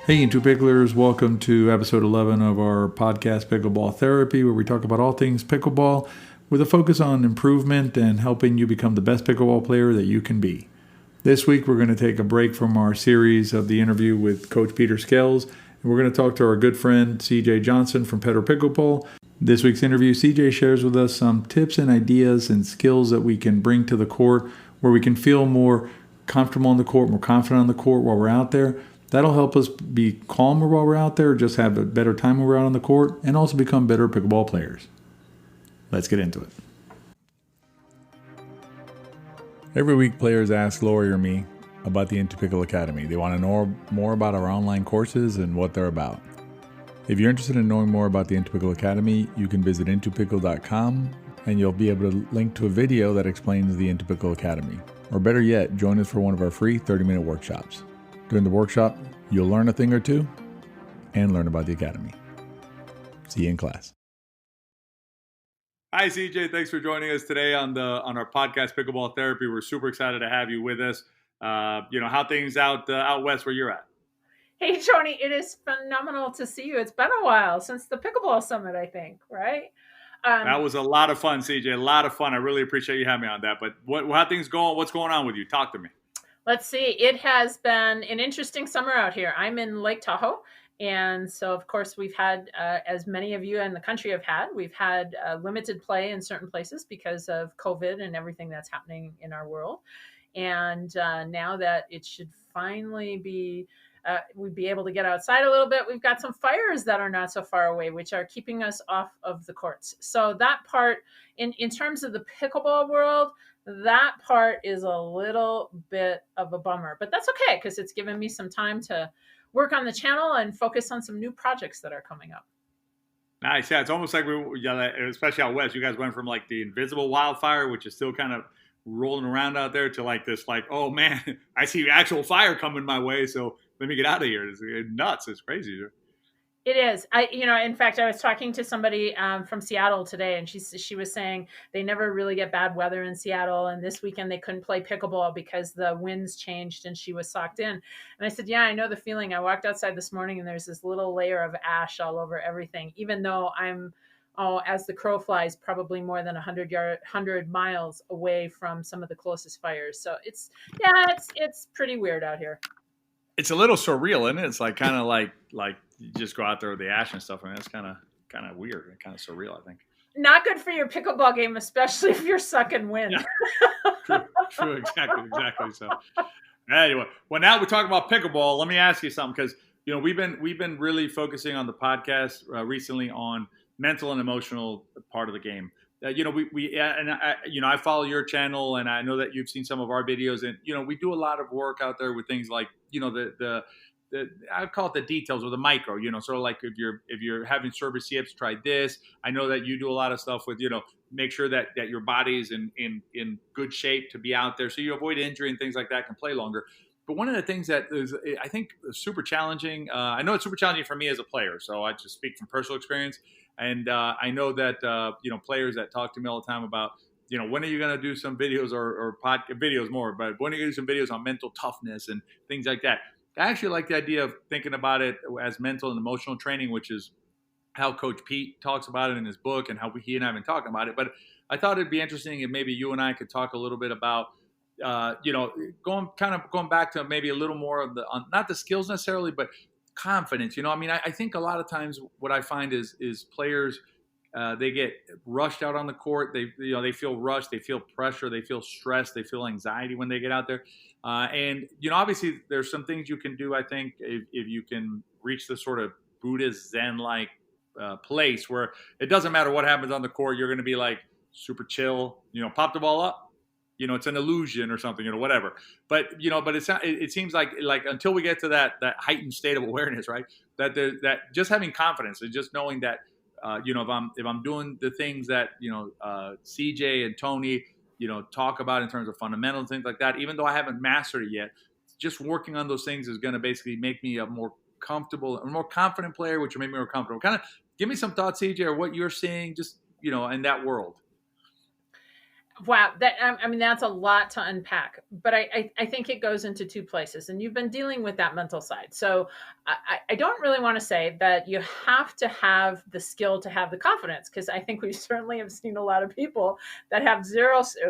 Hey, Into Picklers, welcome to episode 11 of our podcast, Pickleball Therapy, where we talk about all things pickleball with a focus on improvement and helping you become the best pickleball player that you can be. This week, we're going to take a break from our series of the interview with Coach Peter Scales, and we're going to talk to our good friend, CJ Johnson from Better Pickleball. This week's interview, CJ shares with us some tips and ideas and skills that we can bring to the court where we can feel more comfortable on the court, more confident on the court while we're out there. That'll help us be calmer while we're out there, just have a better time when we're out on the court, and also become better pickleball players. Let's get into it. Every week, players ask Lori or me about the Into Pickle Academy. They want to know more about our online courses and what they're about. If you're interested in knowing more about the Into Pickle Academy, you can visit intopickle.com and you'll be able to link to a video that explains the Into Pickle Academy. Or better yet, join us for one of our free 30-minute workshops. During the workshop, you'll learn a thing or two and learn about the Academy. See you in class. Hi, CJ. Thanks for joining us today on our podcast, Pickleball Therapy. We're super excited to have you with us. How things out west where you're at? Hey, Tony, it is phenomenal to see you. It's been a while since the Pickleball Summit, I think, right? That was a lot of fun, CJ. A lot of fun. I really appreciate you having me on that. But how things going? What's going on with you? Talk to me. Let's see. It has been an interesting summer out here. I'm in Lake Tahoe. And so, of course, we've had, as many of you in the country have had, we've had limited play in certain places because of COVID and everything that's happening in our world. And now that it should finally be, we'd be able to get outside a little bit. We've got some fires that are not so far away, which are keeping us off of the courts. So that part, in terms of the pickleball world, that part is a little bit of a bummer. But that's okay, because it's given me some time to work on the channel and focus on some new projects that are coming up. Nice. Yeah, it's almost like especially out west, you guys went from like the invisible wildfire, which is still kind of rolling around out there, to like this, like, oh man, I see actual fire coming my way, so let me get out of here. It's nuts. It's crazy. It is. In fact, I was talking to somebody from Seattle today, and she was saying they never really get bad weather in Seattle. And this weekend they couldn't play pickleball because the winds changed and she was socked in. And I said, yeah, I know the feeling. I walked outside this morning and there's this little layer of ash all over everything, even though I'm, as the crow flies, probably more than 100 miles away from some of the closest fires. So it's pretty weird out here. It's a little surreal, isn't it? It's like kind of like you just go out there with the ash and stuff. I mean, it's kind of weird and kind of surreal, I think. Not good for your pickleball game, especially if you're sucking wind. Yeah. True, exactly. So, anyway, well, now we're talking about pickleball. Let me ask you something, because we've been really focusing on the podcast recently on mental and emotional part of the game. I follow your channel, and I know that you've seen some of our videos, and we do a lot of work out there with things like the I call it the details or the micro, sort of like if you're having service yips, try this. I know that you do a lot of stuff with make sure that your body's in good shape to be out there, so you avoid injury and things like that, can play longer. But one of the things that is, I think, super challenging, I know it's super challenging for me as a player, so I just speak from personal experience. And I know that, players that talk to me all the time about, when are you going to do some videos or videos more, but when are you going to do some videos on mental toughness and things like that? I actually like the idea of thinking about it as mental and emotional training, which is how Coach Pete talks about it in his book and how he and I have been talking about it. But I thought it'd be interesting if maybe you and I could talk a little bit about, going back to maybe a little more of not the skills necessarily, but confidence. I think a lot of times what I find is players, they get rushed out on the court. They feel rushed, they feel pressure, they feel stress, they feel anxiety when they get out there. And obviously there's some things you can do, I think, if you can reach this sort of Buddhist Zen-like place where it doesn't matter what happens on the court, you're going to be like super chill, pop the ball up. It's an illusion or something, whatever. But it's not, it seems like until we get to that heightened state of awareness, right? That just having confidence and just knowing that, if I'm doing the things that, CJ and Tony, talk about in terms of fundamentals, things like that, even though I haven't mastered it yet, just working on those things is going to basically make me a more comfortable, a more confident player, which will make me more comfortable. Kind of give me some thoughts, CJ, or what you're seeing just, in that world. Wow, that I mean that's a lot to unpack, but I think it goes into two places, and you've been dealing with that mental side. So I don't really want to say that you have to have the skill to have the confidence, because I think we certainly have seen a lot of people that have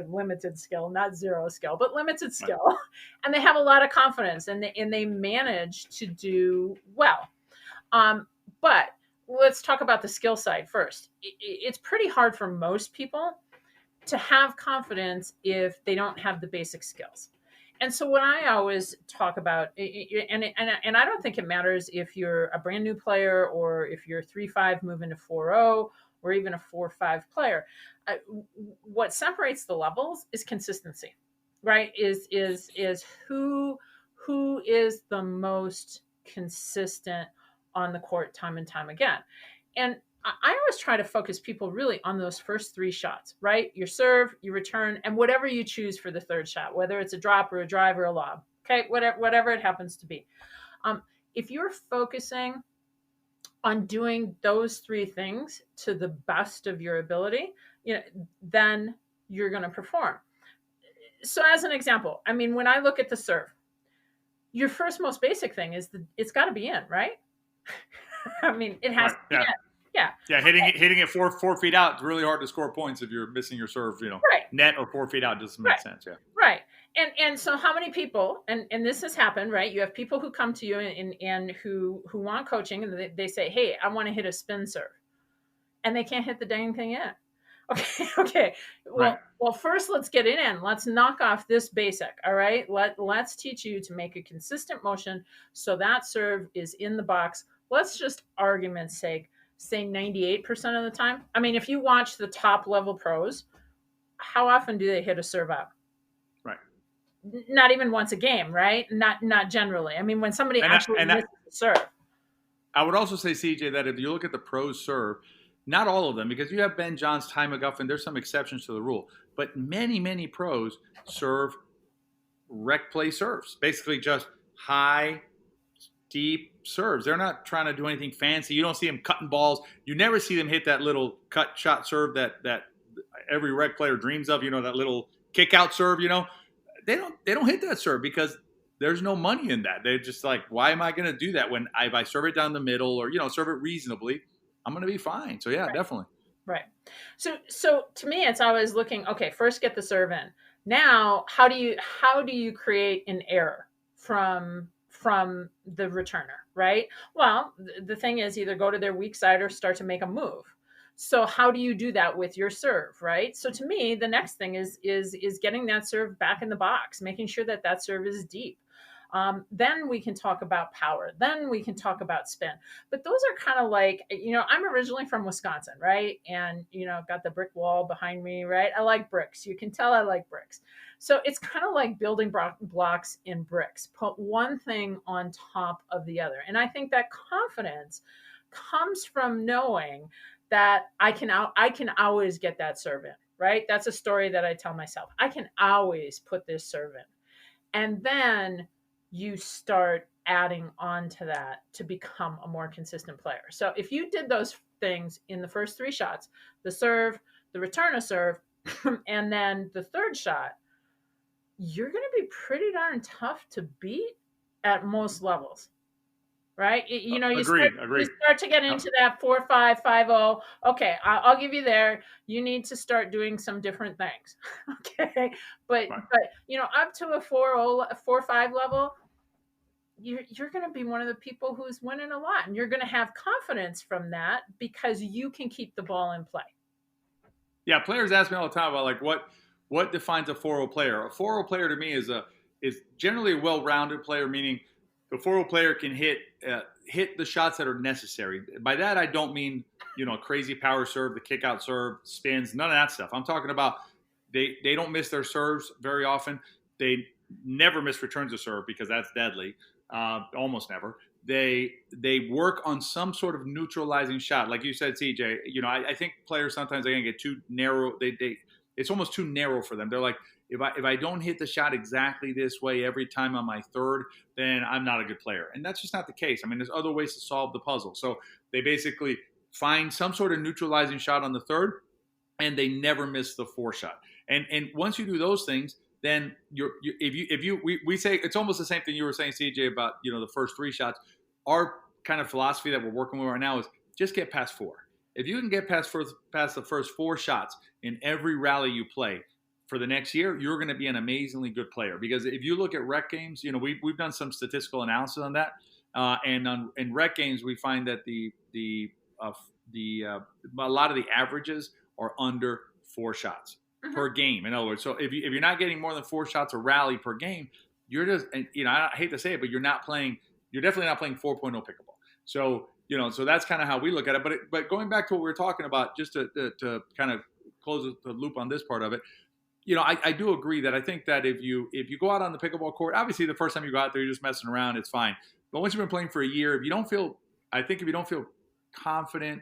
limited skill, not zero skill, but limited Right. skill, and they have a lot of confidence, and they manage to do well. But let's talk about the skill side first. It's pretty hard for most people to have confidence if they don't have the basic skills. And so what I always talk about, and I don't think it matters if you're a brand new player or if you're 3-5 moving to 4-0 or even a 4-5 player. Uh, what separates the levels is consistency, right? Is who is the most consistent on the court time and time again. And I always try to focus people really on those first three shots, right? Your serve, your return, and whatever you choose for the third shot, whether it's a drop or a drive or a lob. Okay, whatever it happens to be. Um, if you're focusing on doing those three things to the best of your ability, then you're going to perform. So, as an example, I mean, when I look at the serve, your first most basic thing is it's got to be in, right? I mean, it has Right. to be Yeah. in. Yeah. Yeah. Hitting it 4 feet out. It's really hard to score points if you're missing your serve. Right. Net or 4 feet out doesn't make Right. sense. Yeah. Right. And so how many people, and this has happened, right? You have people who come to you and who want coaching, and they say, hey, I want to hit a spin serve. And they can't hit the dang thing in. Okay, okay. Right. Well, first let's get it in. Let's knock off this basic. All right. Let's teach you to make a consistent motion so that serve is in the box. Let's just argument's sake say 98% of the time. I mean, if you watch the top level pros, how often do they hit a serve out? Right. Not even once a game, right? Not generally. I mean, when somebody And actually misses the serve. I would also say, CJ, that if you look at the pros serve, not all of them, because you have Ben Johns, Ty McGuffin, there's some exceptions to the rule, but many pros serve rec play serves, basically just high, deep serves. They're not trying to do anything fancy. You don't see them cutting balls. You never see them hit that little cut shot serve that every rec player dreams of. That little kick out serve. They don't hit that serve because there's no money in that. They're just like, why am I going to do that when if I serve it down the middle or serve it reasonably, I'm going to be fine. So yeah, Right. definitely. Right. So to me, it's always looking, okay, first get the serve in. Now, how do you create an error from the returner, right? Well, the thing is either go to their weak side or start to make a move. So how do you do that with your serve, right? So to me, the next thing is getting that serve back in the box, making sure that serve is deep. Then we can talk about power. Then we can talk about spin. But those are kind of like, I'm originally from Wisconsin, right? And, got the brick wall behind me, right? I like bricks. You can tell I like bricks. So it's kind of like building blocks in bricks. Put one thing on top of the other. And I think that confidence comes from knowing that I can always get that serve in, right? That's a story that I tell myself. I can always put this serve in. And then you start adding on to that to become a more consistent player. So if you did those things in the first three shots, the serve, the return of serve, and then the third shot, you're going to be pretty darn tough to beat at most levels. Right? Agreed. You start to get into that 4-5, 5-0. Okay, I'll give you there. You need to start doing some different things. Okay. But Right. up to a 4-0, 4-5 level, you're going to be one of the people who's winning a lot, and you're going to have confidence from that because you can keep the ball in play. Yeah, players ask me all the time about like what defines a 4-0 player. A 4-0 player to me is generally a well-rounded player, meaning the 4-0 player can hit the shots that are necessary. By that I don't mean crazy power serve, the kick out serve, spins, none of that stuff. I'm talking about they don't miss their serves very often. They never miss returns of serve because that's deadly. Almost never. They work on some sort of neutralizing shot, like you said, CJ. I think players sometimes are gonna get too narrow. It's almost too narrow for them. They're like, if I don't hit the shot exactly this way every time on my third, then I'm not a good player. And that's just not the case. I mean, there's other ways to solve the puzzle. So they basically find some sort of neutralizing shot on the third, and they never miss the four shot. And once you do those things, then we say it's almost the same thing you were saying, CJ, about the first 3 shots. Our kind of philosophy that we're working with right now is just get past 4. If you can get past the first 4 shots in every rally you play for the next year, you're going to be an amazingly good player. Because if you look at rec games, we've done some statistical analysis on that, in rec games we find that a lot of the averages are under 4 shots per game. In other words, so if you're not getting more than 4 shots a rally per game, you're just, I hate to say it, but you're not playing. You're definitely not playing 4.0 pickleball. So so that's kind of how we look at it. But going back to what we were talking about, just to kind of close the loop on this part of it, I do agree that I think that if you go out on the pickleball court, obviously the first time you go out there, you're just messing around, it's fine. But once you've been playing for a year, if you don't feel confident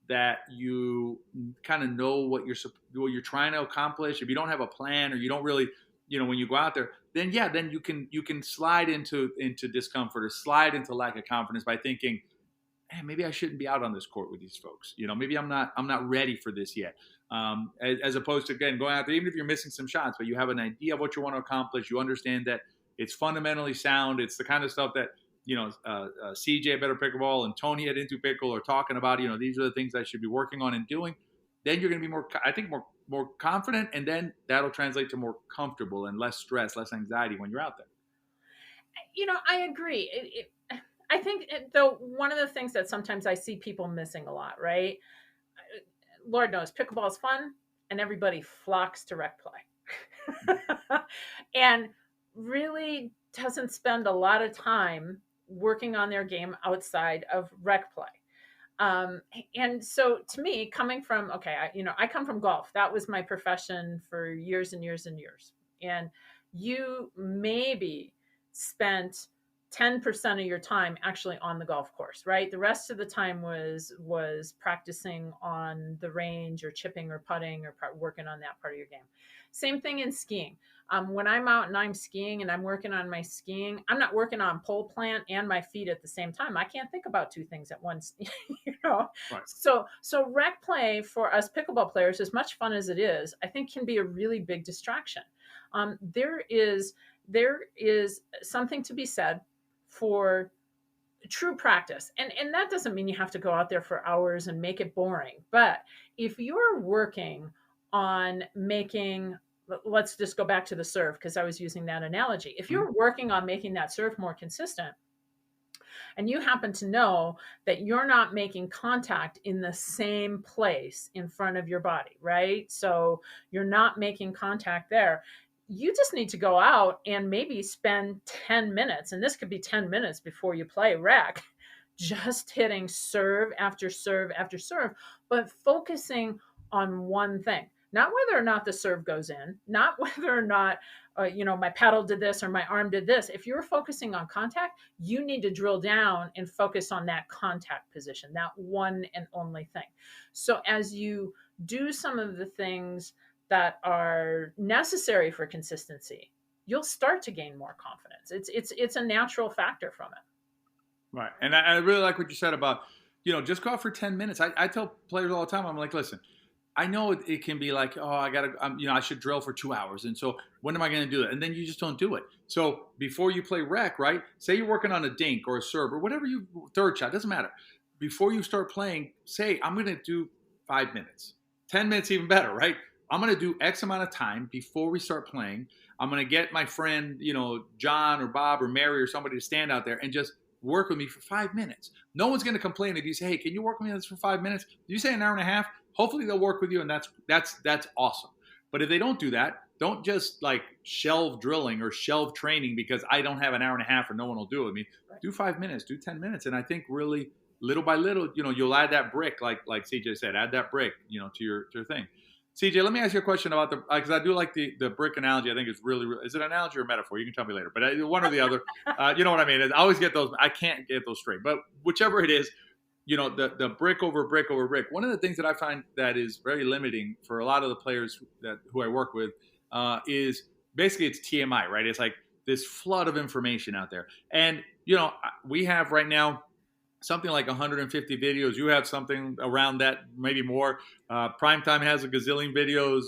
that you kind of know what you're trying to accomplish, if you don't have a plan, or you don't really, when you go out there, then you can slide into discomfort, or slide into lack of confidence by thinking, hey, maybe I shouldn't be out on this court with these folks. Maybe I'm not ready for this yet. As opposed to, again, going out there, even if you're missing some shots, but you have an idea of what you want to accomplish, you understand that it's fundamentally sound. It's the kind of stuff that CJ Better Pickleball and Tony at Into Pickle are talking about. These are the things I should be working on and doing. Then you're going to be more confident, and then that'll translate to more comfortable and less stress, less anxiety when you're out there. I agree. I think, though, one of the things that sometimes I see people missing a lot, right? Lord knows, pickleball is fun, and everybody flocks to rec play, and really doesn't spend a lot of time working on their game outside of rec play. And so, to me, coming from I come from golf. That was my profession for years and years and years. And you maybe spent 10% of your time actually on the golf course, right? The rest of the time was practicing on the range, or chipping, or putting, or working on that part of your game. Same thing in skiing. When I'm out and I'm skiing and I'm working on my skiing, I'm not working on pole plant and my feet at the same time. I can't think about 2 things at once, Right. So rec play for us pickleball players, as much fun as it is, I think can be a really big distraction. There is something to be said for true practice. And that doesn't mean you have to go out there for hours and make it boring. But if you're working on making, let's just go back to the serve, because I was using that analogy. If you're working on making that serve more consistent, and you happen to know that you're not making contact in the same place in front of your body, right? So you're not making contact there. You just need to go out and maybe spend 10 minutes, and this could be 10 minutes before you play rec, just hitting serve after serve after serve, but focusing on one thing. Not whether or not the serve goes in, not whether or not, my paddle did this or my arm did this. If you're focusing on contact, you need to drill down and focus on that contact position, that one and only thing. So as you do some of the things that are necessary for consistency, you'll start to gain more confidence. It's a natural factor from it. Right. And I really like what you said about, just go out for 10 minutes. I tell players all the time, I'm like, listen, I know it can be like, oh, I should drill for 2 hours. And so when am I going to do it? And then you just don't do it. So before you play rec, right? Say you're working on a dink or a serve or whatever, third shot, doesn't matter. Before you start playing, say, I'm going to do 5 minutes, 10 minutes, even better, right? I'm going to do X amount of time before we start playing. I'm going to get my friend, John or Bob or Mary or somebody to stand out there and just work with me for 5 minutes. No one's going to complain if you say, hey, can you work with me on this for 5 minutes? If you say an hour and a half, hopefully they'll work with you, and that's awesome. But if they don't do that, don't just like shelve drilling or shelve training because I don't have an hour and a half or no one will do it with me. Right. Do 5 minutes, do 10 minutes. And I think really little by little, you'll add that brick, like CJ said, add that brick, to your thing. CJ, let me ask you a question about because I do like the brick analogy. I think it's really, is it an analogy or a metaphor? You can tell me later, but one or the other. You know what I mean? I always get those. I can't get those straight, but whichever it is, the brick over brick over brick. One of the things that I find that is very limiting for a lot of the players who I work with is basically it's TMI, right? It's like this flood of information out there. And, we have right now something like 150 videos. You have something around that, maybe more. Primetime has a gazillion videos.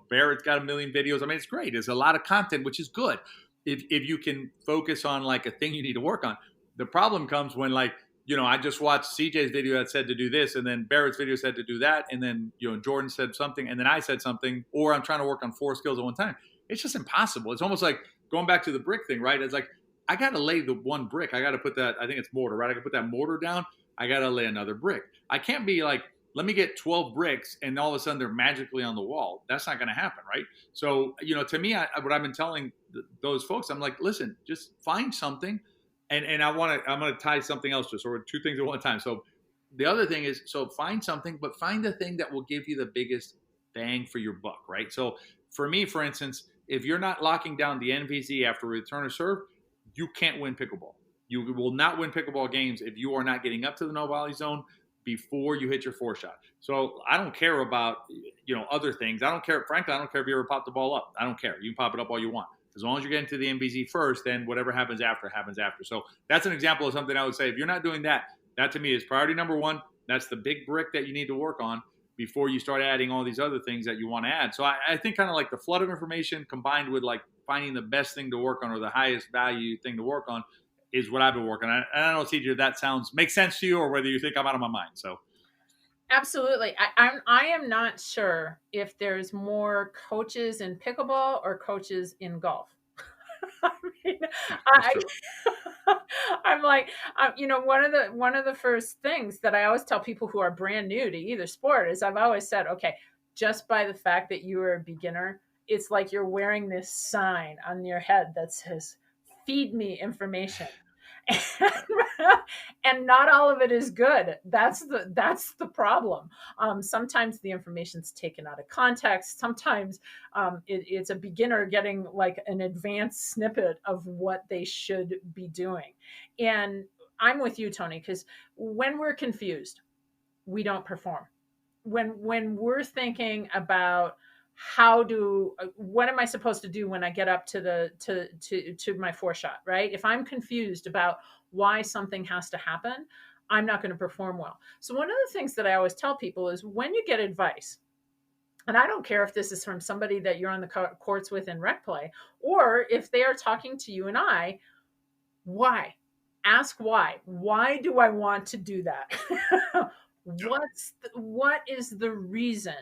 Barrett's got a million videos. I mean, it's great. There's a lot of content, which is good if you can focus on like a thing you need to work on. The problem comes when like, I just watched CJ's video that said to do this, and then Barrett's video said to do that, and then Jordan said something, and then I said something, or I'm trying to work on 4 skills at one time. It's just impossible. It's almost like going back to the brick thing, right? It's like I got to lay the one brick. I got to put that, I think it's mortar, right? I got to put that mortar down. I got to lay another brick. I can't be like, let me get 12 bricks and all of a sudden they're magically on the wall. That's not going to happen, right? So, to me, what I've been telling those folks, I'm like, listen, just find something. And I'm going to tie something else to, so 2 things at one time. So the other thing is, so find something, but find the thing that will give you the biggest bang for your buck, right? So for me, for instance, if you're not locking down the NVZ after return to serve, you can't win pickleball. You will not win pickleball games if you are not getting up to the no volley zone before you hit your 4 shot. So I don't care about other things. I don't care. Frankly, I don't care if you ever pop the ball up. I don't care. You can pop it up all you want. As long as you're getting to the MVZ first, then whatever happens after happens after. So that's an example of something I would say. If you're not doing that, that to me is priority number 1. That's the big brick that you need to work on before you start adding all these other things that you want to add. So I think kind of like the flood of information combined with like finding the best thing to work on or the highest value thing to work on is what I've been working on. And I don't know, CJ, if that makes sense to you or whether you think I'm out of my mind. So Absolutely. I am not sure if there's more coaches in pickleball or coaches in golf. I mean, I, I'm like, one of the first things that I always tell people who are brand new to either sport is I've always said, okay, just by the fact that you are a beginner, it's like you're wearing this sign on your head that says, feed me information. And not all of it is good. That's the problem. Sometimes the information's taken out of context. Sometimes it's a beginner getting like an advanced snippet of what they should be doing. And I'm with you, Tony, because when we're confused, we don't perform. When we're thinking about what am I supposed to do when I get up to my 4 shot, right? If I'm confused about why something has to happen, I'm not going to perform well. So one of the things that I always tell people is when you get advice, and I don't care if this is from somebody that you're on the courts with in rec play, or if they are talking to you and I, why? Ask why. Why do I want to do that? What is the reason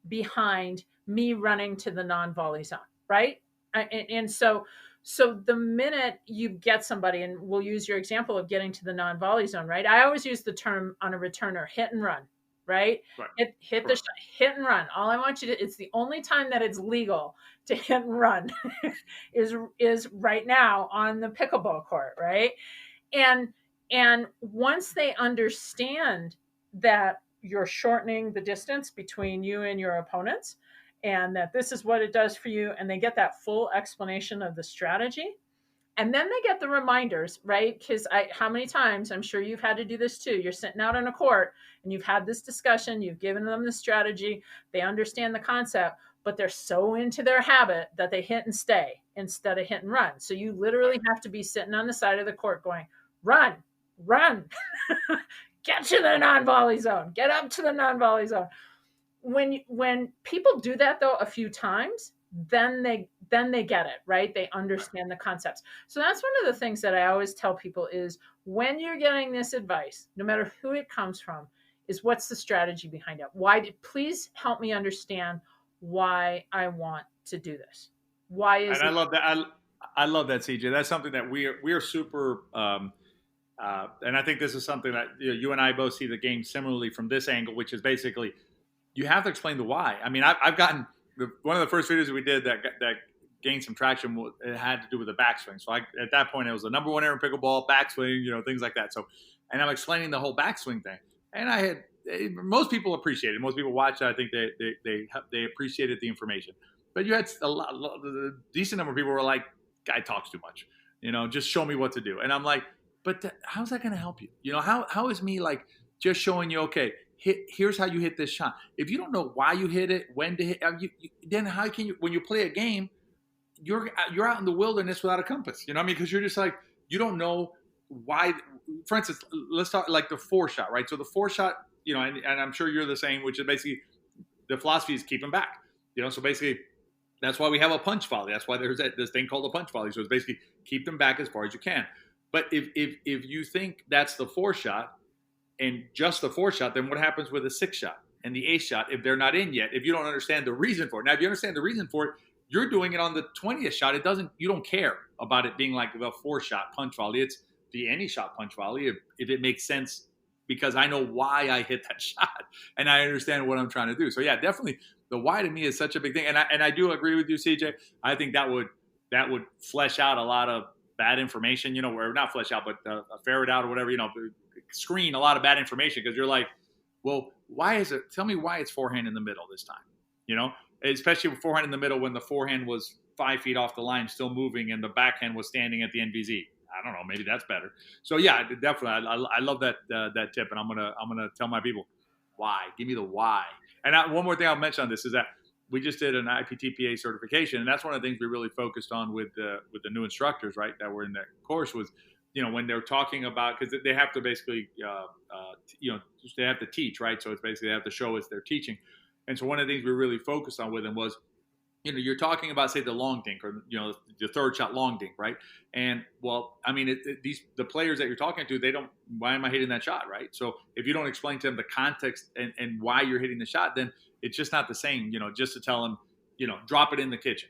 behind me running to the non-volley zone, right? And so the minute you get somebody, and we'll use your example of getting to the non-volley zone, right? I always use the term on a returner, hit and run, right? Hit the shot, hit and run. All I want you to, it's the only time that it's legal to hit and run is right now on the pickleball court, right? And once they understand that you're shortening the distance between you and your opponents and that this is what it does for you, and they get that full explanation of the strategy, and then they get the reminders, right? Because how many times, I'm sure you've had to do this too, you're sitting out on a court and you've had this discussion, you've given them the strategy, they understand the concept, but they're so into their habit that they hit and stay instead of hit and run. So you literally have to be sitting on the side of the court going, run, get to the non-volley zone, get up to the non-volley zone. When people do that though a few times, then they get it, right? They understand the concepts. So that's one of the things that I always tell people is when you're getting this advice, no matter who it comes from, is what's the strategy behind it? Please help me understand why I want to do this. Why is and I love that. I love that, CJ. That's something that we are super and I think this is something that you and I both see the game similarly from this angle, which is basically you have to explain the why. I mean, I've gotten one of the first videos we did that gained some traction. It had to do with the backswing. So at that point, it was the number 1 error in pickleball, backswing, things like that. So, and I'm explaining the whole backswing thing. And most people appreciate it. Most people watch it. I think they appreciated the information. But you had a decent number of people who were like, guy talks too much. Just show me what to do. And I'm like, but how's that going to help you? How is me like just showing you, okay, here's how you hit this shot. If you don't know why you hit it, when to hit, then how can you, when you play a game, you're out in the wilderness without a compass, you know what I mean? Because you're just like, you don't know why, for instance, let's talk like the four shot, right? So the four shot, and I'm sure you're the same, which is basically the philosophy is keep them back. So basically that's why we have a punch volley. That's why there's this thing called a punch volley. So it's basically keep them back as far as you can. But if you think that's the four shot and just the four shot, then what happens with a six shot and the eighth shot if they're not in yet? If you don't understand the reason for it. Now, if you understand the reason for it, you're doing it on the 20th shot. You don't care about it being like the four shot punch volley. It's the any shot punch volley if it makes sense, because I know why I hit that shot and I understand what I'm trying to do. So yeah, definitely the why to me is such a big thing. And I do agree with you, CJ. I think that would flesh out a lot of bad information, or not flesh out, but ferret out or whatever, screen a lot of bad information, because you're like, well, tell me why it's forehand in the middle this time, especially with forehand in the middle when the forehand was 5 feet off the line, still moving, and the backhand was standing at the NVZ. I don't know, maybe that's better. So yeah, definitely, I love that tip, and I'm gonna tell my people why. Give me the why. And one more thing I'll mention on this is that we just did an IPTPA certification, and that's one of the things we really focused on with the new instructors, right, that were in that course was, when they're talking about, because they have to basically, they have to teach, right? So it's basically they have to show us they're teaching. And so one of the things we really focused on with them was, you're talking about, say, the long dink or, the third shot long dink, right? And, well, I mean, the players that you're talking to, why am I hitting that shot, right? So if you don't explain to them the context and why you're hitting the shot, then it's just not the same, just to tell them, drop it in the kitchen.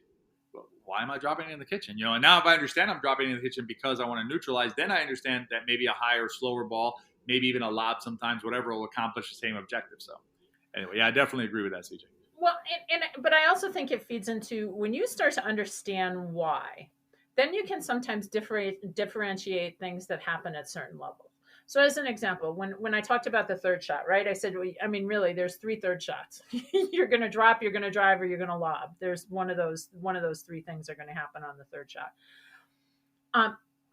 Well, why am I dropping it in the kitchen? And now if I understand I'm dropping it in the kitchen because I want to neutralize, then I understand that maybe a higher, slower ball, maybe even a lob sometimes, whatever, will accomplish the same objective. So anyway, yeah, I definitely agree with that, CJ. Well, but I also think it feeds into when you start to understand why, then you can sometimes differentiate things that happen at certain levels. So as an example, when I talked about the third shot, right? I said, really, there's 3 third shots. You're going to drop, you're going to drive, or you're going to lob. There's one of those 3 things are going to happen on the third shot.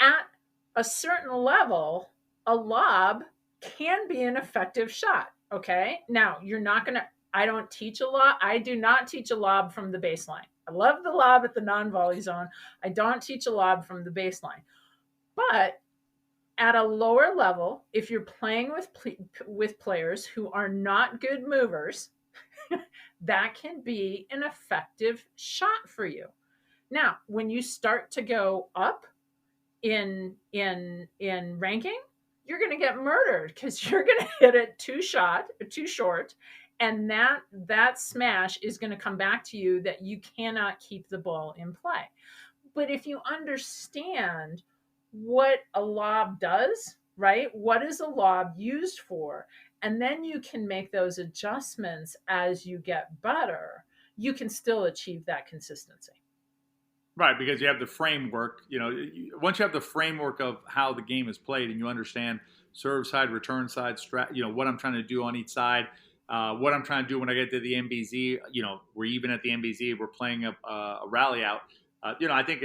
At a certain level, a lob can be an effective shot. Okay. Now you're not going to, I don't teach a lob. I do not teach a lob from the baseline. I love the lob at the non-volley zone. I don't teach a lob from the baseline. But at a lower level, if you're playing with players who are not good movers, that can be an effective shot for you. Now, when you start to go up in ranking, you're going to get murdered because you're going to hit it too short, and that smash is going to come back to you that you cannot keep the ball in play. But if you understand what a lob does, right? What is a lob used for? And then you can make those adjustments as you get better. You can still achieve that consistency. Right, because you have the framework. Once you have the framework of how the game is played, and you understand serve side, return side, what I'm trying to do on each side, what I'm trying to do when I get to the NBZ. We're even at the NBZ. We're playing a rally out. I think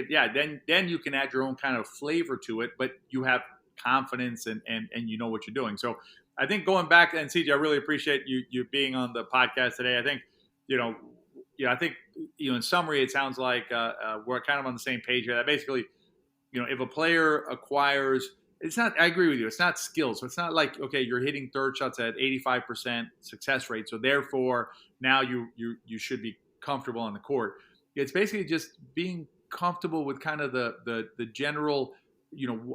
then you can add your own kind of flavor to it, but you have confidence and you know what you're doing. So I think going back, and CJ, I really appreciate you being on the podcast today. I think I think in summary, it sounds like we're kind of on the same page here. That basically, if a player acquires, it's not. I agree with you. It's not skills. So it's not like, okay, you're hitting third shots at 85% success rate, so therefore now you should be comfortable on the court. It's basically just being comfortable with kind of the general,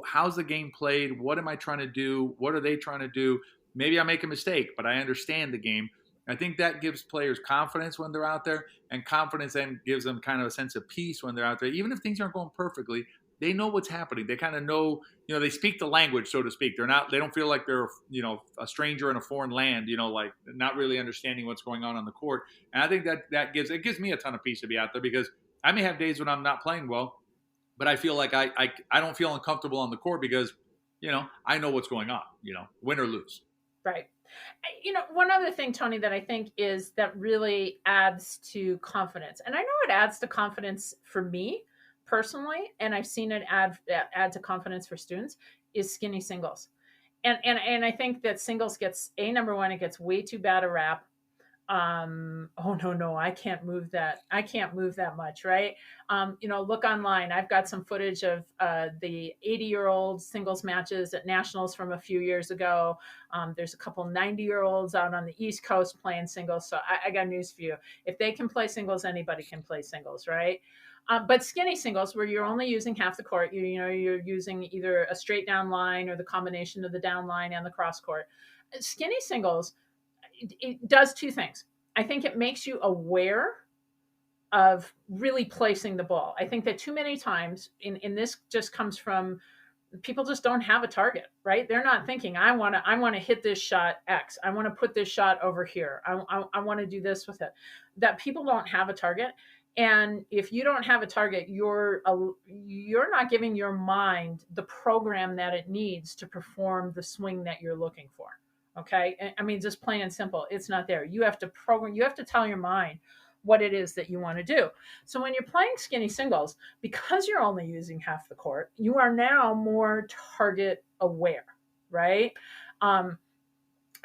how's the game played? What am I trying to do? What are they trying to do? Maybe I make a mistake, but I understand the game. I think that gives players confidence when they're out there, and confidence then gives them kind of a sense of peace when they're out there. Even if things aren't going perfectly, they know what's happening. They kind of know, they speak the language, so to speak. They don't feel like they're, a stranger in a foreign land, like not really understanding what's going on the court. And I think that gives me a ton of peace to be out there, because I may have days when I'm not playing well, but I feel like I don't feel uncomfortable on the court because, I know what's going on, win or lose. Right. One other thing, Tony, that I think is that really adds to confidence, and I know it adds to confidence for me personally, and I've seen it add to confidence for students, is skinny singles. And I think that singles gets, number one, it gets way too bad a rap. Oh no, I can't move that. I can't move that much, right? Look online. I've got some footage of the 80-year-old singles matches at nationals from a few years ago. There's a couple 90-year-olds out on the East Coast playing singles. So I got news for you. If they can play singles, anybody can play singles, right? But skinny singles, where you're only using half the court, you're using either a straight down line or the combination of the down line and the cross court. Skinny singles, it does two things. I think it makes you aware of really placing the ball. I think that too many times in this just comes from people just don't have a target, right? They're not thinking, I want to hit this shot X. I want to put this shot over here. I want to do this with it. That people don't have a target. And if you don't have a target, you're not giving your mind the program that it needs to perform the swing that you're looking for. Okay. I mean, just plain and simple, it's not there. You have to program, you have to tell your mind what it is that you want to do. So when you're playing skinny singles, because you're only using half the court, you are now more target aware, right?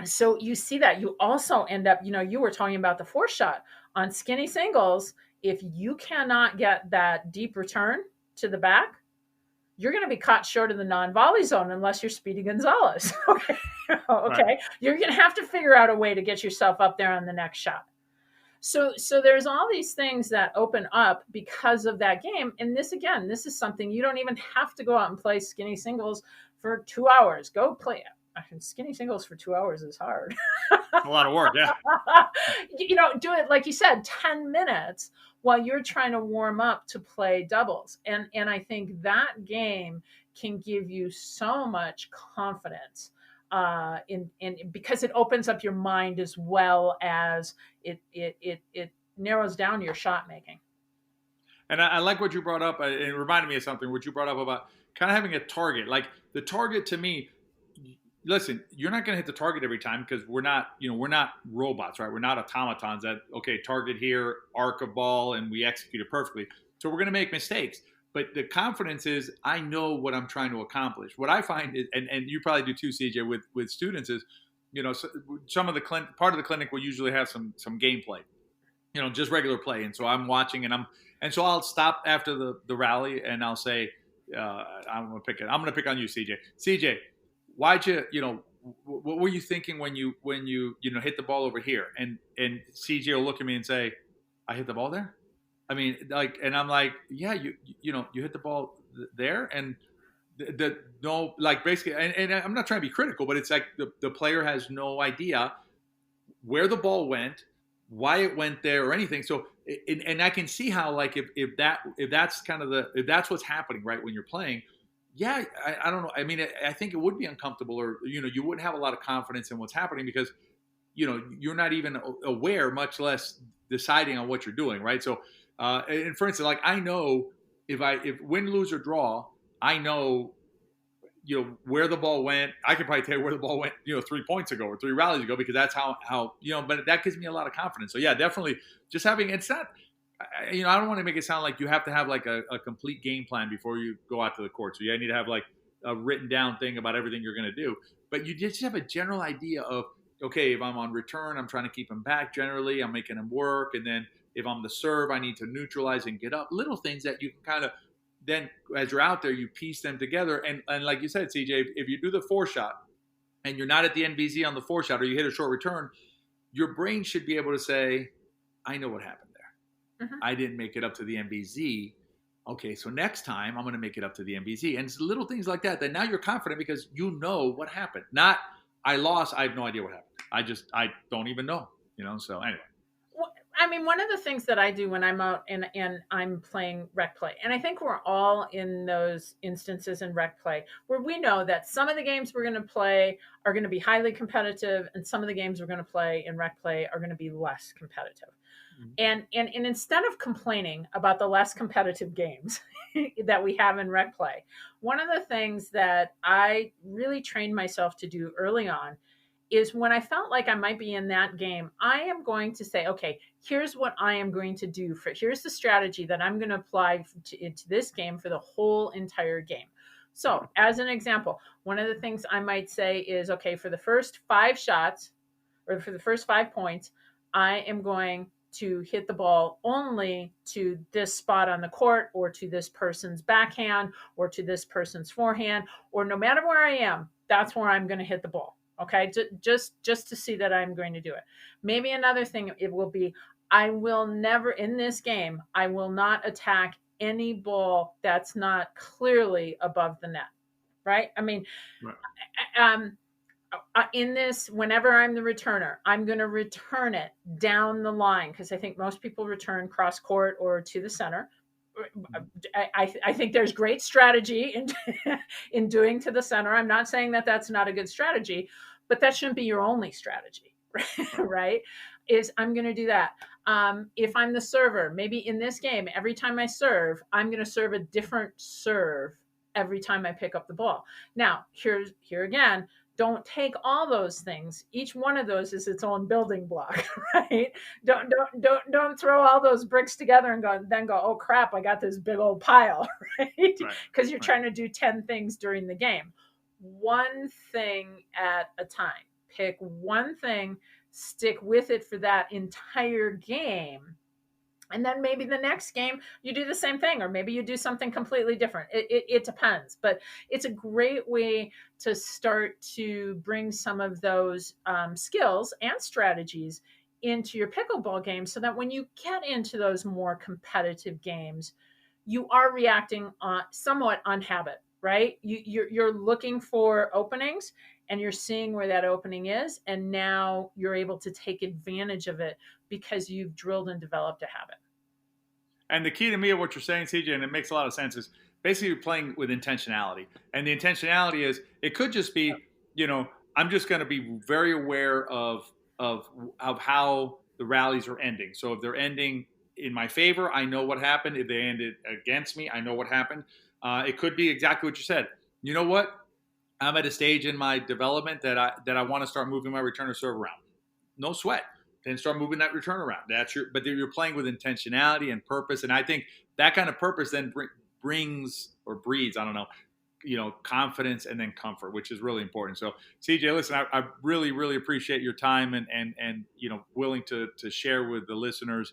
So you see that. You also end up, you were talking about the four shot on skinny singles. If you cannot get that deep return to the back, you're going to be caught short of the non-volley zone unless you're Speedy Gonzalez. Okay. Okay. Right. You're going to have to figure out a way to get yourself up there on the next shot. So there's all these things that open up because of that game. And this is something you don't even have to go out and play skinny singles for 2 hours. Go play it. Skinny singles for 2 hours is hard. A lot of work, yeah. Do it, like you said, 10 minutes while you're trying to warm up to play doubles. And I think that game can give you so much confidence in because it opens up your mind as well as it narrows down your shot making. And I like what you brought up. It reminded me of something, what you brought up about kind of having a target. Like the target to me, listen, you're not going to hit the target every time because we're not robots, right? We're not automatons that, okay, target here, arc a ball, and we execute it perfectly. So we're going to make mistakes. But the confidence is, I know what I'm trying to accomplish. What I find is, and you probably do too, CJ, with students is, some of the part of the clinic will usually have some gameplay, just regular play. And so I'm watching, and so I'll stop after the rally, and I'll say, I'm going to pick on you, CJ. CJ, why'd what were you thinking when you hit the ball over here? And CJ will look at me and say, I hit the ball there. I mean, and I'm like, yeah, you hit the ball there, and basically, and I'm not trying to be critical, but it's like the player has no idea where the ball went, why it went there, or anything. So, and I can see how, like, if that's what's happening, right, when you're playing. Yeah, I don't know. I mean, I think it would be uncomfortable, or you wouldn't have a lot of confidence in what's happening because you're not even aware, much less deciding on what you're doing, right? So, and for instance, like I know if win, lose, or draw, I know where the ball went. I could probably tell you where the ball went 3 points ago or 3 rallies ago because that's how But that gives me a lot of confidence. So yeah, definitely just having. It's not. I don't want to make it sound like you have to have like a complete game plan before you go out to the court. So you need to have like a written down thing about everything you're going to do. But you just have a general idea of, okay, if I'm on return, I'm trying to keep him back generally. I'm making him work. And then if I'm the serve, I need to neutralize and get up. Little things that you can kind of then, as you're out there, you piece them together. And like you said, CJ, if you do the 4-shot and you're not at the NVZ on the 4-shot or you hit a short return, your brain should be able to say, I know what happened there. Mm-hmm. I didn't make it up to the NVZ. Okay, so next time I'm going to make it up to the NVZ. And it's little things like that now you're confident because you know what happened. Not, I lost, I have no idea what happened. I don't even know, so anyway. I mean, one of the things that I do when I'm out and I'm playing rec play, and I think we're all in those instances in rec play where we know that some of the games we're going to play are going to be highly competitive and some of the games we're going to play in rec play are going to be less competitive. Mm-hmm. And instead of complaining about the less competitive games that we have in rec play, one of the things that I really trained myself to do early on is when I felt like I might be in that game, I am going to say, okay, here's what I am going to do. Here's the strategy that I'm going to apply into this game for the whole entire game. So as an example, one of the things I might say is, okay, for the first 5 shots or for the first 5 points, I am going to hit the ball only to this spot on the court, or to this person's backhand, or to this person's forehand, or no matter where I am, that's where I'm going to hit the ball. Okay, just to see that I'm going to do it. Maybe another thing it will be, I will never, in this game, I will not attack any ball that's not clearly above the net. Right? I mean, right. In this, whenever I'm the returner, I'm going to return it down the line, because I think most people return cross court or to the center. I think there's great strategy in doing to the center. I'm not saying that that's not a good strategy, but that shouldn't be your only strategy, right? Is I'm going to do that. If I'm the server, maybe in this game, every time I serve, I'm going to serve a different serve every time I pick up the ball. Now, here again, don't take all those things. Each one of those is its own building block, right? Don't throw all those bricks together and then go, oh crap, I got this big old pile, right? Because you're trying to do 10 things during the game. One thing at a time. Pick one thing, stick with it for that entire game. And then maybe the next game you do the same thing, or maybe you do something completely different. It depends, but it's a great way to start to bring some of those skills and strategies into your pickleball game, so that when you get into those more competitive games, you are reacting somewhat on habit, right? You're looking for openings, and you're seeing where that opening is, and now you're able to take advantage of it because you've drilled and developed a habit. And the key to me of what you're saying, CJ, and it makes a lot of sense, is basically you're playing with intentionality. And the intentionality is, it could just be, I'm just going to be very aware of how the rallies are ending. So if they're ending in my favor, I know what happened. If they ended against me, I know what happened. It could be exactly what you said. You know what? I'm at a stage in my development that I want to start moving my returner serve around. No sweat. Then start moving that return around. But you're playing with intentionality and purpose, and I think that kind of purpose then brings or breeds, I don't know, confidence and then comfort, which is really important. So, CJ, listen, I really, really appreciate your time and willing to share with the listeners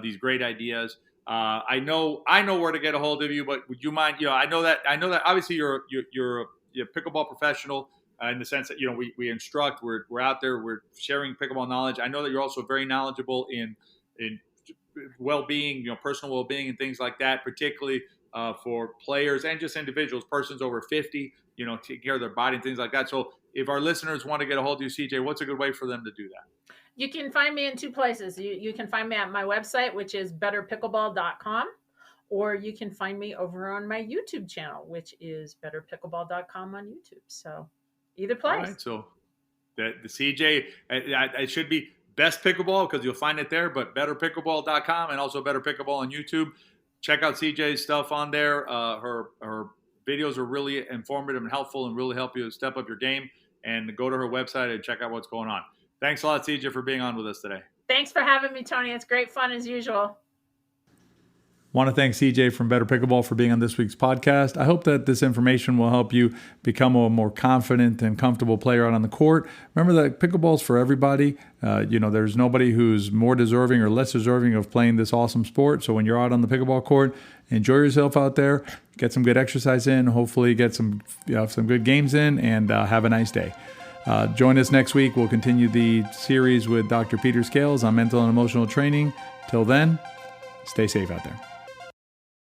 these great ideas. I know where to get a hold of you, but would you mind? I know that obviously you're a pickleball professional. In the sense that we instruct, we're out there, we're sharing pickleball knowledge. I know that you're also very knowledgeable in well-being, personal well-being and things like that, particularly for players and just individuals, persons over 50, taking care of their body and things like that. So if our listeners want to get a hold of you, CJ, what's a good way for them to do that? You can find me in two places. You can find me at my website, which is betterpickleball.com, or you can find me over on my YouTube channel, which is betterpickleball.com on YouTube. So either place. All right, so the CJ, it should be Best Pickleball because you'll find it there, but betterpickleball.com and also Better Pickleball on YouTube. Check out CJ's stuff on there. Her videos are really informative and helpful and really help you step up your game. And go to her website and check out what's going on. Thanks a lot, CJ, for being on with us today. Thanks for having me, Tony. It's great fun as usual. Want to thank CJ from Better Pickleball for being on this week's podcast. I hope that this information will help you become a more confident and comfortable player out on the court. Remember that pickleball's for everybody. There's nobody who's more deserving or less deserving of playing this awesome sport. So when you're out on the pickleball court, enjoy yourself out there, get some good exercise in, hopefully get some good games in, and have a nice day. Join us next week. We'll continue the series with Dr. Peter Scales on mental and emotional training. Till then, stay safe out there.